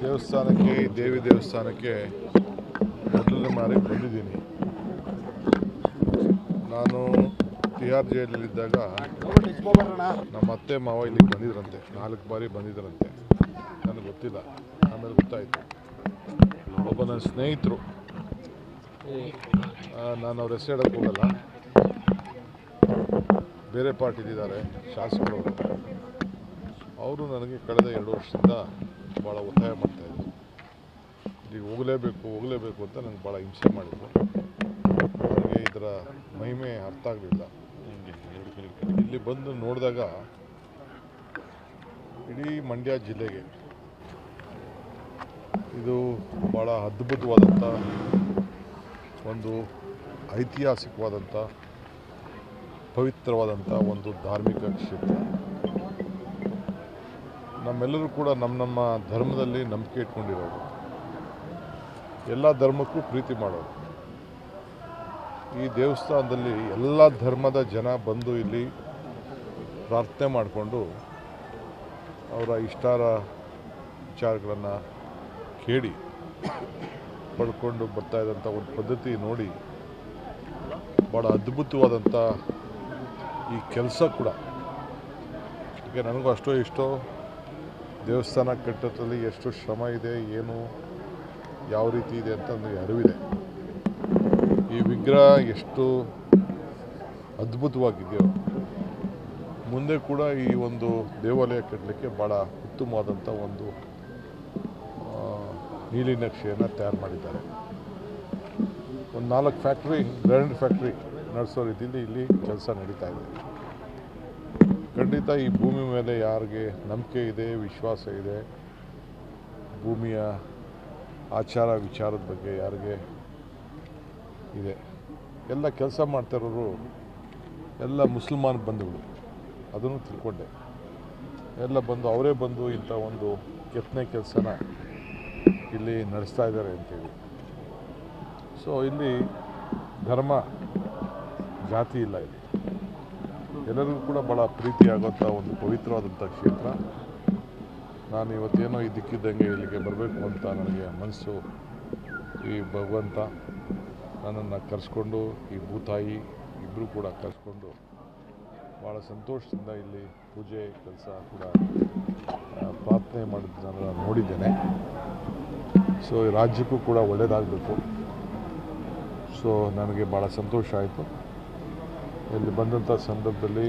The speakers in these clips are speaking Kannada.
ದೇವಸ್ಥಾನಕ್ಕೆ ದೇವಿ ದೇವಸ್ಥಾನಕ್ಕೆ ಮೊದಲನೇ ಬಾರಿ ಬಂದಿದ್ದೀನಿ. ನಾನು ತಿಹಾರ್ ಜೈಲಲ್ಲಿದ್ದಾಗ ನಮ್ಮ ಅತ್ತೆ ಮಾವ ಇಲ್ಲಿಗೆ ಬಂದಿದ್ರಂತೆ, 4 ಬಾರಿ ಬಂದಿದ್ದರಂತೆ. ನನಗೆ ಗೊತ್ತಿಲ್ಲ, ಆಮೇಲೆ ಗೊತ್ತಾಯಿತು. ಒಬ್ಬ ನನ್ನ ಸ್ನೇಹಿತರು, ನಾನು ಅವ್ರ ಹೆಸರು ಹೇಳೋಕ್ಕೆ ಹೋಗಲ್ಲ, ಬೇರೆ ಪಾರ್ಟಿಲಿದ್ದಾರೆ ಶಾಸಕರು. ಅವರು ನನಗೆ ಕಳೆದ 2 ವರ್ಷದಿಂದ ಭಾಳ ಒತ್ತಾಯ ಮಾಡ್ತಾಯಿದ್ರು, ಇಲ್ಲಿಗೆ ಹೋಗಲೇಬೇಕು ಅಂತ ನನಗೆ ಭಾಳ ಹಿಂಸೆ ಮಾಡಿದ್ರು. ನನಗೆ ಇದರ ಮಹಿಮೆ ಅರ್ಥ ಆಗಲಿಲ್ಲ. ಇಲ್ಲಿ ಬಂದು ನೋಡಿದಾಗ ಇಡೀ ಮಂಡ್ಯ ಜಿಲ್ಲೆಗೆ ಇದು ಭಾಳ ಅದ್ಭುತವಾದಂಥ ಒಂದು ಐತಿಹಾಸಿಕವಾದಂಥ ಪವಿತ್ರವಾದಂಥ ಒಂದು ಧಾರ್ಮಿಕ ಕ್ಷೇತ್ರ. ನಮ್ಮೆಲ್ಲರೂ ಕೂಡ ನಮ್ಮ ಧರ್ಮದಲ್ಲಿ ನಂಬಿಕೆ ಇಟ್ಕೊಂಡಿರೋರು, ಎಲ್ಲ ಧರ್ಮಕ್ಕೂ ಪ್ರೀತಿ ಮಾಡೋರು. ಈ ದೇವಸ್ಥಾನದಲ್ಲಿ ಎಲ್ಲ ಧರ್ಮದ ಜನ ಬಂದು ಇಲ್ಲಿ ಪ್ರಾರ್ಥನೆ ಮಾಡಿಕೊಂಡು ಅವರ ಇಷ್ಟಾರ ವಿಚಾರಗಳನ್ನು ಕೇಳಿ ಪಡ್ಕೊಂಡು ಬರ್ತಾಯಿದ್ದಂಥ ಒಂದು ಪದ್ಧತಿ ನೋಡಿ ಭಾಳ ಅದ್ಭುತವಾದಂಥ ಈ ಕೆಲಸ ಕೂಡ. ಈಗ ನನಗೂ ಅಷ್ಟೋ ಇಷ್ಟೋ ದೇವಸ್ಥಾನ ಕಟ್ಟೋದ್ರಲ್ಲಿ ಎಷ್ಟು ಶ್ರಮ ಇದೆ, ಏನು ಯಾವ ರೀತಿ ಇದೆ ಅಂತ ನನಗೆ ಅರಿವಿದೆ. ಈ ವಿಗ್ರಹ ಎಷ್ಟು ಅದ್ಭುತವಾಗಿದೆಯೋ, ಮುಂದೆ ಕೂಡ ಈ ಒಂದು ದೇವಾಲಯ ಕಟ್ಟಲಿಕ್ಕೆ ಭಾಳ ಉತ್ತಮವಾದಂಥ ಒಂದು ನೀಲಿ ನಕ್ಷೆಯನ್ನು ತಯಾರು ಮಾಡಿದ್ದಾರೆ. ಒಂದು 4 ಫ್ಯಾಕ್ಟ್ರಿ, ಗ್ರ್ಯಾಂಡ್ ಫ್ಯಾಕ್ಟ್ರಿ ನಡೆಸೋ ರೀತಿಯಲ್ಲಿ ಇಲ್ಲಿ ಕೆಲಸ ನಡೀತಾ ಇದೆ. ಖಂಡಿತ ಈ ಭೂಮಿ ಮೇಲೆ ಯಾರಿಗೆ ನಂಬಿಕೆ ಇದೆ, ವಿಶ್ವಾಸ ಇದೆ, ಭೂಮಿಯ ಆಚಾರ ವಿಚಾರದ ಬಗ್ಗೆ ಯಾರಿಗೆ ಇದೆ, ಎಲ್ಲ ಕೆಲಸ ಮಾಡ್ತಾರೋರು ಎಲ್ಲ ಮುಸಲ್ಮಾನ್ ಬಂಧುಗಳು, ಅದನ್ನು ತಿಳ್ಕೊಂಡೆ. ಎಲ್ಲ ಬಂದು ಅವರೇ ಬಂದು ಇಂಥ ಒಂದು ಕೆತ್ತನೆ ಕೆಲಸನ ಇಲ್ಲಿ ನಡೆಸ್ತಾ ಇದ್ದಾರೆ ಅಂತೇಳಿ. ಸೊ ಇಲ್ಲಿ ಧರ್ಮ ಜಾತಿ ಇಲ್ಲ, ಇಲ್ಲಿ ಎಲ್ಲರಿಗೂ ಕೂಡ ಭಾಳ ಪ್ರೀತಿಯಾಗುವಂಥ ಒಂದು ಪವಿತ್ರವಾದಂಥ ಕ್ಷೇತ್ರ. ನಾನು ಇವತ್ತೇನೋ ಇದ್ದಕ್ಕಿದ್ದಂಗೆ ಇಲ್ಲಿಗೆ ಬರಬೇಕು ಅಂತ ನನಗೆ ಮನಸ್ಸು, ಈ ಭಗವಂತ ನನ್ನನ್ನು ಕರೆಸ್ಕೊಂಡು, ಈ ಭೂತಾಯಿ ಇಬ್ಬರು ಕೂಡ ಕರೆಸ್ಕೊಂಡು ಭಾಳ ಸಂತೋಷದಿಂದ ಇಲ್ಲಿ ಪೂಜೆ ಕೆಲಸ ಕೂಡ ಪ್ರಾರ್ಥನೆ ಮಾಡಿದ್ದನ್ನು ನೋಡಿದ್ದೇನೆ. ಸೊ ಈ ರಾಜ್ಯಕ್ಕೂ ಕೂಡ ಒಳ್ಳೆಯದಾಗಬೇಕು. ಸೊ ನನಗೆ ಭಾಳ ಸಂತೋಷ ಆಯಿತು. ಇಲ್ಲಿ ಬಂದಂಥ ಸಂದರ್ಭದಲ್ಲಿ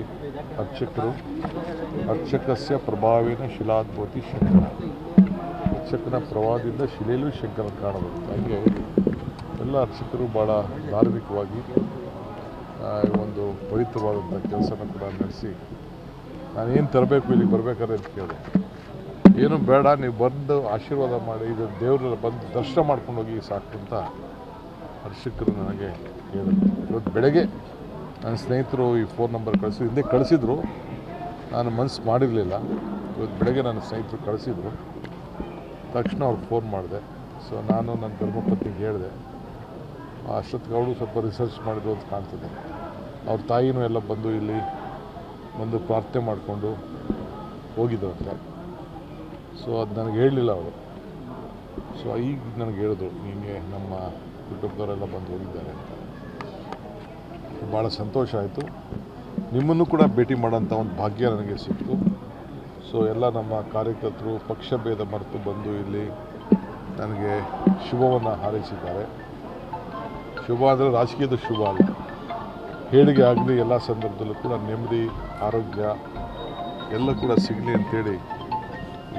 ಅರ್ಚಕಸ್ಯ ಪ್ರಭಾವೇನ ಶಿಲಾದ್ಭೂತಿ ಶಂಕರ, ಅರ್ಚಕನ ಪ್ರಭಾವದಿಂದ ಶಿಲೆಯಲ್ಲೂ ಶಂಕರ ಕಾಣಬಹುದು. ಹಾಗೆ ಎಲ್ಲ ಅರ್ಚಕರು ಭಾಳ ಧಾರ್ಮಿಕವಾಗಿ ಒಂದು ಪವಿತ್ರವಾದಂಥ ಕೆಲಸನ ಕೂಡ ನಡೆಸಿ, ನಾನೇನು ತರಬೇಕು ಇಲ್ಲಿಗೆ ಬರಬೇಕಾದ್ರೆ ಅಂತ ಕೇಳಿದೆ. ಏನು ಬೇಡ, ನೀವು ಬಂದು ಆಶೀರ್ವಾದ ಮಾಡಿ, ಇದು ದೇವರ ಬಂದು ದರ್ಶನ ಮಾಡ್ಕೊಂಡು ಹೋಗಿ ಸಾಕು ಅಂತ ಅರ್ಚಕರು ನನಗೆ ಹೇಳಿದ್ರು. ಇವತ್ತು ಬೆಳಗ್ಗೆ ನನ್ನ ಸ್ನೇಹಿತರು ಈ ಫೋನ್ ನಂಬರ್ ಹಿಂದೆ ಕಳಿಸಿದ್ರು, ನಾನು ಮನಸ್ಸು ಮಾಡಿರಲಿಲ್ಲ. ಇವತ್ತು ಬೆಳಗ್ಗೆ ನನ್ನ ಸ್ನೇಹಿತರು ಕಳಿಸಿದ್ರು, ತಕ್ಷಣ ಅವ್ರಿಗೆ ಫೋನ್ ಮಾಡಿದೆ. ಸೊ ನಾನು ನನ್ನ ಧರ್ಮಪತ್ನಿಗೆ ಹೇಳಿದೆ. ಅಷ್ಟೊತ್ತಿಗೆ ಅವಳು ಸ್ವಲ್ಪ ರಿಸರ್ಚ್ ಮಾಡಿದ್ರು ಅಂತ ಕಾಣ್ತದೆ. ಅವ್ರ ತಾಯಿನೂ ಎಲ್ಲ ಬಂದು ಇಲ್ಲಿ ಬಂದು ಪ್ರಾರ್ಥನೆ ಮಾಡಿಕೊಂಡು ಹೋಗಿದ್ದರಂತೆ. ಸೊ ಅದು ನನಗೆ ಹೇಳಲಿಲ್ಲ ಅವರು. ಸೊ ಈಗ ನನಗೆ ಹೇಳಿದ್ರು, ಹೀಗೆ ನಮ್ಮ ಕುಟುಂಬದವರೆಲ್ಲ ಬಂದು ಹೋಗಿದ್ದಾರೆ ಅಂತ. ಭಾಳ ಸಂತೋಷ ಆಯಿತು. ನಿಮ್ಮನ್ನು ಕೂಡ ಭೇಟಿ ಮಾಡೋಂಥ ಒಂದು ಭಾಗ್ಯ ನನಗೆ ಸಿಕ್ತು. ಸೊ ಎಲ್ಲ ನಮ್ಮ ಕಾರ್ಯಕರ್ತರು ಪಕ್ಷ ಭೇದ ಮರೆತು ಬಂದು ಇಲ್ಲಿ ನನಗೆ ಶುಭವನ್ನು ಹಾರೈಸಿದ್ದಾರೆ. ಶುಭ ಅಂದರೆ ರಾಜಕೀಯದ ಶುಭ ಅಲ್ಲ, ಹೇಳಿಕೆ ಆಗಲಿ, ಎಲ್ಲ ಸಂದರ್ಭದಲ್ಲೂ ಕೂಡ ನೆಮ್ಮದಿ, ಆರೋಗ್ಯ ಎಲ್ಲ ಕೂಡ ಸಿಗಲಿ ಅಂಥೇಳಿ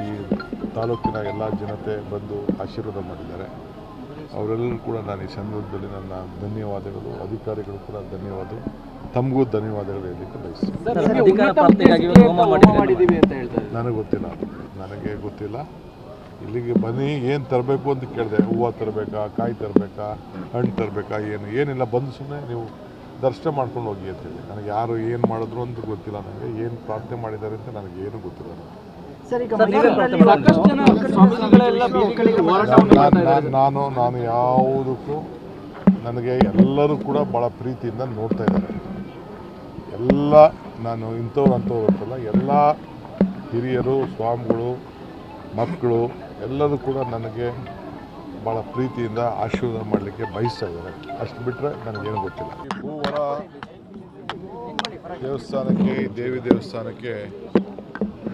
ಈ ತಾಲೂಕಿನ ಎಲ್ಲ ಜನತೆ ಬಂದು ಆಶೀರ್ವಾದ ಮಾಡಿದ್ದಾರೆ. ಅವರೆಲ್ಲರೂ ಕೂಡ ನಾನು ಈ ಸಂದರ್ಭದಲ್ಲಿ ನನ್ನ ಧನ್ಯವಾದಗಳು, ಅಧಿಕಾರಿಗಳು ಕೂಡ ಧನ್ಯವಾದ, ತಮಗೂ ಧನ್ಯವಾದಗಳು ಹೇಳಲಿಕ್ಕೆ ಬಯಸ್ತೀನಿ. ನನಗೆ ಗೊತ್ತಿಲ್ಲ. ಇಲ್ಲಿಗೆ ಬನ್ನಿ, ಏನು ತರಬೇಕು ಅಂತ ಕೇಳಿದೆ. ಹೂವು ತರಬೇಕಾ, ಕಾಯಿ ತರಬೇಕಾ, ಹಣ್ಣು ತರಬೇಕಾ, ಏನಿಲ್ಲ, ಬಂದು ಸುಮ್ಮನೆ ನೀವು ದರ್ಶನ ಮಾಡ್ಕೊಂಡು ಹೋಗಿ ಅಂತೇಳಿ. ನನಗೆ ಯಾರು ಏನು ಮಾಡಿದ್ರು ಅಂತ ಗೊತ್ತಿಲ್ಲ, ನನಗೆ ಏನು ಪ್ರಾರ್ಥನೆ ಮಾಡಿದ್ದಾರೆ ಅಂತ ನನಗೇನು ಗೊತ್ತಿಲ್ಲ. ನಾನು ಯಾವುದಕ್ಕೂ, ನನಗೆ ಎಲ್ಲರೂ ಕೂಡ ಭಾಳ ಪ್ರೀತಿಯಿಂದ ನೋಡ್ತಾ ಇದ್ದಾರೆ. ಎಲ್ಲ ನಾನು ಇಂಥವ್ರು ಅಂತವ್ರು ಅಂತಲ್ಲ, ಎಲ್ಲ ಹಿರಿಯರು, ಸ್ವಾಮಿಗಳು, ಮಕ್ಕಳು ಎಲ್ಲರೂ ಕೂಡ ನನಗೆ ಭಾಳ ಪ್ರೀತಿಯಿಂದ ಆಶೀರ್ವಾದ ಮಾಡಲಿಕ್ಕೆ ಬಯಸ್ತಾ ಇದ್ದಾರೆ. ಅಷ್ಟು ಬಿಟ್ಟರೆ ನನಗೇನು ಗೊತ್ತಿಲ್ಲ. ಈ ಭೂವರ ದೇವಸ್ಥಾನಕ್ಕೆ, ಈ ದೇವಿ ದೇವಸ್ಥಾನಕ್ಕೆ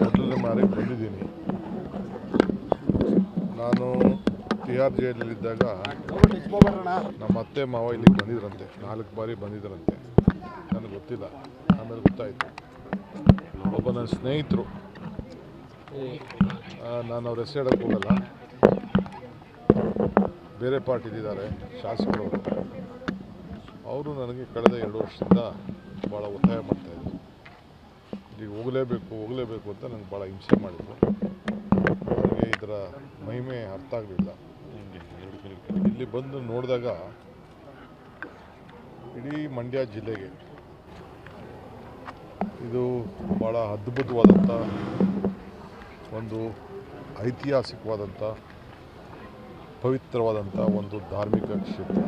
ಮೊದಲನೇ ಬಾರಿ ಬಂದಿದ್ದೀನಿ. ನಾನು TR ಜೈಲಲ್ಲಿದ್ದಾಗ ನಮ್ಮ ಅತ್ತೆ ಮಾವ ಇಲ್ಲಿಗೆ ಬಂದಿದ್ರಂತೆ, 4 ಬಾರಿ ಬಂದಿದ್ದರಂತೆ. ನನಗೆ ಗೊತ್ತಿಲ್ಲ, ಆಮೇಲೆ ಗೊತ್ತಾಯಿತು. ಒಬ್ಬ ನನ್ನ ಸ್ನೇಹಿತರು, ನಾನು ಅವ್ರ ಹೆಸರು ಹೇಳೋಕ್ಕೆ ಹೋಗಲ್ಲ, ಬೇರೆ ಪಾರ್ಟಿಲಿದ್ದಾರೆ, ಶಾಸಕರು. ಅವರು ನನಗೆ ಕಳೆದ 2 ವರ್ಷದಿಂದ ಭಾಳ ಒತ್ತಾಯ ಮಾಡ್ತಾಯಿದ್ರು. ಇಲ್ಲಿಗೆ ಹೋಗಲೇಬೇಕು ಅಂತ ನನಗೆ ಭಾಳ ಹಿಂಸೆ ಮಾಡಿದ್ರು. ನನಗೆ ಇದರ ಮಹಿಮೆ ಅರ್ಥ ಆಗಲಿಲ್ಲ. ಇಲ್ಲಿ ಬಂದು ನೋಡಿದಾಗ ಇಡೀ ಮಂಡ್ಯ ಜಿಲ್ಲೆಗೆ ಇದು ಭಾಳ ಅದ್ಭುತವಾದಂಥ ಒಂದು ಐತಿಹಾಸಿಕವಾದಂಥ ಪವಿತ್ರವಾದಂಥ ಒಂದು ಧಾರ್ಮಿಕ ಕ್ಷೇತ್ರ.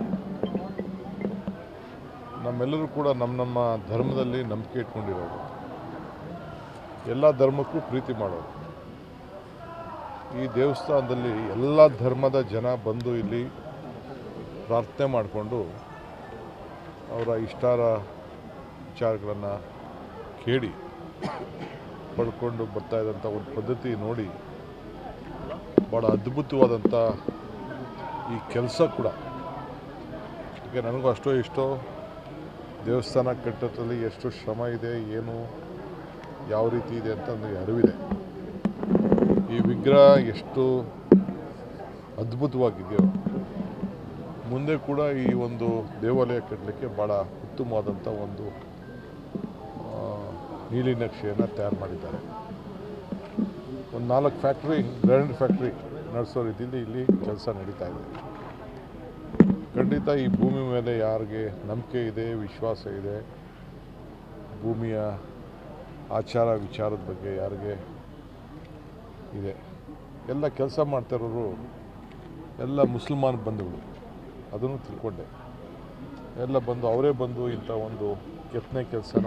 ನಮ್ಮೆಲ್ಲರೂ ಕೂಡ ನಮ್ಮ ಧರ್ಮದಲ್ಲಿ ನಂಬಿಕೆ ಇಟ್ಕೊಂಡಿರೋರು, ಎಲ್ಲ ಧರ್ಮಕ್ಕೂ ಪ್ರೀತಿ ಮಾಡೋರು. ಈ ದೇವಸ್ಥಾನದಲ್ಲಿ ಎಲ್ಲ ಧರ್ಮದ ಜನ ಬಂದು ಇಲ್ಲಿ ಪ್ರಾರ್ಥನೆ ಮಾಡಿಕೊಂಡು ಅವರ ಇಷ್ಟಾರ ವಿಚಾರಗಳನ್ನು ಕೇಳಿ ಪಡ್ಕೊಂಡು ಬರ್ತಾ ಇದ್ದಂಥ ಒಂದು ಪದ್ಧತಿ ನೋಡಿ ಭಾಳ ಅದ್ಭುತವಾದಂಥ ಈ ಕೆಲಸ ಕೂಡ. ಈಗ ನನಗೂ ಅಷ್ಟೋ ಇಷ್ಟೋ ದೇವಸ್ಥಾನ ಕಟ್ಟೋದ್ರಲ್ಲಿ ಎಷ್ಟು ಶ್ರಮ ಇದೆ, ಏನು ಯಾವ ರೀತಿ ಇದೆ ಅಂತ ನನಗೆ ಅರಿವಿದೆ. ಈ ವಿಗ್ರಹ ಎಷ್ಟು ಅದ್ಭುತವಾಗಿದೆಯೋ, ಮುಂದೆ ಕೂಡ ಈ ಒಂದು ದೇವಾಲಯ ಕಟ್ಟಲಿಕ್ಕೆ ಭಾಳ ಉತ್ತಮವಾದಂಥ ಒಂದು ನೀಲಿ ನಕ್ಷೆಯನ್ನು ತಯಾರು ಮಾಡಿದ್ದಾರೆ. ಒಂದು 4 ಫ್ಯಾಕ್ಟ್ರಿ, ಗ್ರ್ಯಾಂಡ್ ಫ್ಯಾಕ್ಟ್ರಿ ನಡೆಸೋ ರೀತಿಯಲ್ಲಿ ಇಲ್ಲಿ ಕೆಲಸ ನಡೀತಾ ಇದೆ. ಖಂಡಿತ ಈ ಭೂಮಿ ಮೇಲೆ ಯಾರಿಗೆ ನಂಬಿಕೆ ಇದೆ, ವಿಶ್ವಾಸ ಇದೆ, ಭೂಮಿಯ ಆಚಾರ ವಿಚಾರದ ಬಗ್ಗೆ ಯಾರಿಗೆ ಇದೆ, ಎಲ್ಲ ಕೆಲಸ ಮಾಡ್ತಾರೋರು ಎಲ್ಲ ಮುಸಲ್ಮಾನ್ ಬಂಧುಗಳು, ಅದನ್ನು ತಿಳ್ಕೊಂಡೆ. ಎಲ್ಲ ಬಂದು ಅವರೇ ಬಂದು ಇಂಥ ಒಂದು ಕೆತ್ತನೆ ಕೆಲಸನ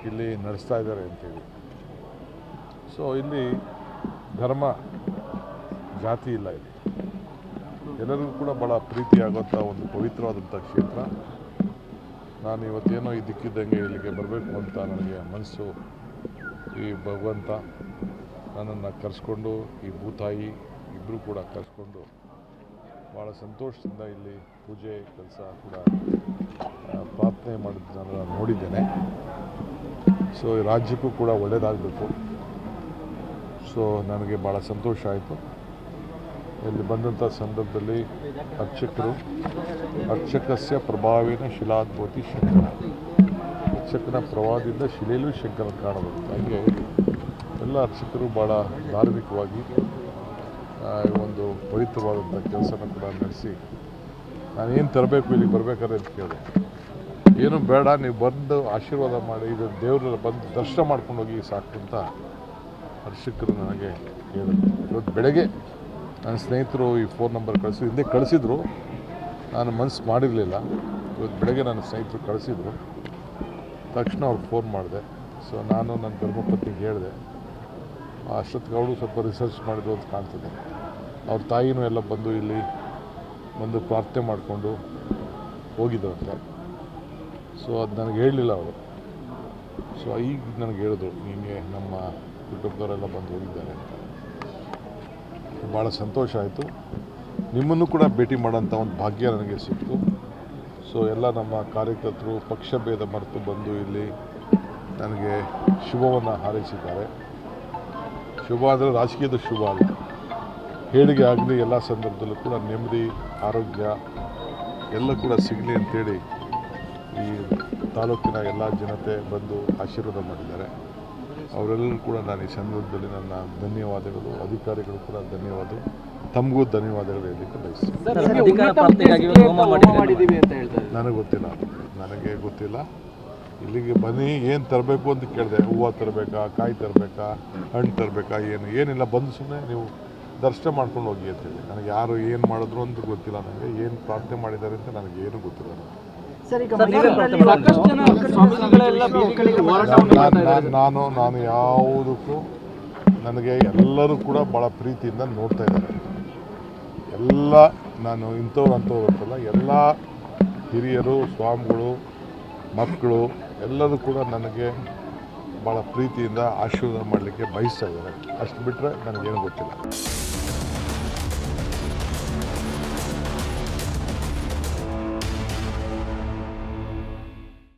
ಇಲ್ಲಿ ನಡೆಸ್ತಾ ಇದ್ದಾರೆ ಅಂತೇಳಿ. ಸೊ ಇಲ್ಲಿ ಧರ್ಮ ಜಾತಿ ಇಲ್ಲ, ಇಲ್ಲಿ ಎಲ್ಲರಿಗೂ ಕೂಡ ಭಾಳ ಪ್ರೀತಿಯಾಗುವಂಥ ಒಂದು ಪವಿತ್ರವಾದಂಥ ಕ್ಷೇತ್ರ. ನಾನು ಇವತ್ತೇನೋ ಇದ್ದಕ್ಕಿದ್ದಂಗೆ ಇಲ್ಲಿಗೆ ಬರಬೇಕು ಅಂತ ನನಗೆ ಮನಸ್ಸು, ಈ ಭಗವಂತ ನನ್ನನ್ನು ಕರೆಸ್ಕೊಂಡು, ಈ ಭೂತಾಯಿ ಇಬ್ಬರು ಕೂಡ ಕರೆಸ್ಕೊಂಡು ಭಾಳ ಸಂತೋಷದಿಂದ ಇಲ್ಲಿ ಪೂಜೆ ಕೆಲಸ ಕೂಡ ಪ್ರಾರ್ಥನೆ ಮಾಡಿದ್ದು ನಾನು ನೋಡಿದ್ದೇನೆ. ಸೊ ಈ ರಾಜ್ಯಕ್ಕೂ ಕೂಡ ಒಳ್ಳೆಯದಾಗಬೇಕು. ಸೊ ನನಗೆ ಭಾಳ ಸಂತೋಷ ಆಯಿತು. ಇಲ್ಲಿ ಬಂದಂಥ ಸಂದರ್ಭದಲ್ಲಿ ಅರ್ಚಕಸ್ಯ ಪ್ರಭಾವೇನ ಶಿಲಾದ್ಭೂತಿ ಶಂಕರ, ಅರ್ಚಕನ ಪ್ರಭಾವದಿಂದ ಶಿಲೆಯಲ್ಲೂ ಶಂಕರ ಕಾಣಬಹುದು. ಹಾಗೆ ಎಲ್ಲ ಅರ್ಚಕರು ಭಾಳ ಧಾರ್ಮಿಕವಾಗಿ ಒಂದು ಪವಿತ್ರವಾದಂಥ ಕೆಲಸನ ಕೂಡ ನಡೆಸಿ, ನಾನೇನು ತರಬೇಕು ಇಲ್ಲಿಗೆ ಬರಬೇಕಾದ್ರೆ ಅಂತ ಕೇಳಿದೆ. ಏನು ಬೇಡ, ನೀವು ಬಂದು ಆಶೀರ್ವಾದ ಮಾಡಿ, ಇದು ದೇವರೆಲ್ಲ ಬಂದು ದರ್ಶನ ಮಾಡ್ಕೊಂಡು ಹೋಗಿ ಸಾಕು ಅಂತ ಅರ್ಚಕರು ನನಗೆ ಹೇಳಿದ್ರು. ಇವತ್ತು ಬೆಳಗ್ಗೆ ನನ್ನ ಸ್ನೇಹಿತರು ಈ ಫೋನ್ ನಂಬರ್ ಹಿಂದೆ ಕಳಿಸಿದ್ರು, ನಾನು ಮನಸ್ಸು ಮಾಡಿರಲಿಲ್ಲ. ಇವತ್ತು ಬೆಳಗ್ಗೆ ನನ್ನ ಸ್ನೇಹಿತರು ಕಳಿಸಿದ್ರು, ತಕ್ಷಣ ಅವ್ರಿಗೆ ಫೋನ್ ಮಾಡಿದೆ. ಸೊ ನಾನು ನನ್ನ ಧರ್ಮಪತ್ನಿಗೆ ಹೇಳಿದೆ. ಅಷ್ಟೊತ್ತಿಗೆ ಅವಳು ಸ್ವಲ್ಪ ರಿಸರ್ಚ್ ಮಾಡಿದ್ರು ಅಂತ ಕಾಣ್ತದೆ. ಅವ್ರ ತಾಯಿನೂ ಎಲ್ಲ ಬಂದು ಇಲ್ಲಿ ಬಂದು ಪ್ರಾರ್ಥನೆ ಮಾಡಿಕೊಂಡು ಹೋಗಿದ್ರಂತೆ. ಸೊ ಅದು ನನಗೆ ಹೇಳಲಿಲ್ಲ ಅವರು. ಸೊ ಈಗ ನನಗೆ ಹೇಳಿದ್ರು, ನಿಮಗೆ ನಮ್ಮ ಕುಟುಂಬದವರೆಲ್ಲ ಬಂದು ಹೋಗಿದ್ದಾರೆ ಅಂತ. ಭಾಳ ಸಂತೋಷ ಆಯಿತು. ನಿಮ್ಮನ್ನು ಕೂಡ ಭೇಟಿ ಮಾಡೋಂಥ ಒಂದು ಭಾಗ್ಯ ನನಗೆ ಸಿಕ್ತು. ಸೊ ಎಲ್ಲ ನಮ್ಮ ಕಾರ್ಯಕರ್ತರು ಪಕ್ಷ ಭೇದ ಮರೆತು ಬಂದು ಇಲ್ಲಿ ನನಗೆ ಶುಭವನ್ನು ಹಾರೈಸಿದ್ದಾರೆ. ಶುಭ ಅಂದರೆ ರಾಜಕೀಯದ ಶುಭ ಅಲ್ಲ, ಹೇಳಿಕೆ ಆಗಲಿ, ಎಲ್ಲ ಸಂದರ್ಭದಲ್ಲೂ ಕೂಡ ನೆಮ್ಮದಿ, ಆರೋಗ್ಯ ಎಲ್ಲ ಕೂಡ ಸಿಗಲಿ ಅಂತೇಳಿ ಈ ತಾಲೂಕಿನ ಎಲ್ಲ ಜನತೆ ಬಂದು ಆಶೀರ್ವಾದ ಮಾಡಿದ್ದಾರೆ. ಅವರೆಲ್ಲರೂ ಕೂಡ ನಾನು ಈ ಸಂದರ್ಭದಲ್ಲಿ ನನ್ನ ಧನ್ಯವಾದಗಳು, ಅಧಿಕಾರಿಗಳು ಕೂಡ ಧನ್ಯವಾದ, ತಮಗೂ ಧನ್ಯವಾದಗಳು ಹೇಳಲಿಕ್ಕೆ ಬಯಸ್ತೀನಿ. ನನಗೆ ಗೊತ್ತಿಲ್ಲ. ಇಲ್ಲಿಗೆ ಬನ್ನಿ, ಏನು ತರಬೇಕು ಅಂತ ಕೇಳಿದೆ. ಹೂವು ತರಬೇಕಾ, ಕಾಯಿ ತರಬೇಕಾ, ಹಣ್ಣು ತರಬೇಕಾ, ಏನಿಲ್ಲ, ಬಂದು ಸುಮ್ಮನೆ ನೀವು ದರ್ಶನ ಮಾಡ್ಕೊಂಡು ಹೋಗಿ ಅಂತೇಳಿ. ನನಗೆ ಯಾರು ಏನು ಮಾಡಿದ್ರು ಅಂತ ಗೊತ್ತಿಲ್ಲ, ನನಗೆ ಏನು ಪ್ರಾರ್ಥನೆ ಮಾಡಿದ್ದಾರೆ ಅಂತ ನನಗೇನು ಗೊತ್ತಿಲ್ಲ. ನಾನು ಯಾವುದಕ್ಕೂ ನನಗೆ ಎಲ್ಲರೂ ಕೂಡ ಭಾಳ ಪ್ರೀತಿಯಿಂದ ನೋಡ್ತಾ ಇದ್ದಾರೆ. ಎಲ್ಲ ನಾನು ಇಂಥವ್ರು ಅಂಥವ್ರು ಅಂತಲ್ಲ, ಎಲ್ಲ ಹಿರಿಯರು, ಸ್ವಾಮಿಗಳು, ಮಕ್ಕಳು ಎಲ್ಲರೂ ಕೂಡ ನನಗೆ ಭಾಳ ಪ್ರೀತಿಯಿಂದ ಆಶೀರ್ವಾದ ಮಾಡಲಿಕ್ಕೆ ಬಯಸ್ತಾ ಇದ್ದಾರೆ. ಅಷ್ಟು ಬಿಟ್ಟರೆ ನನಗೇನು ಗೊತ್ತಿಲ್ಲ.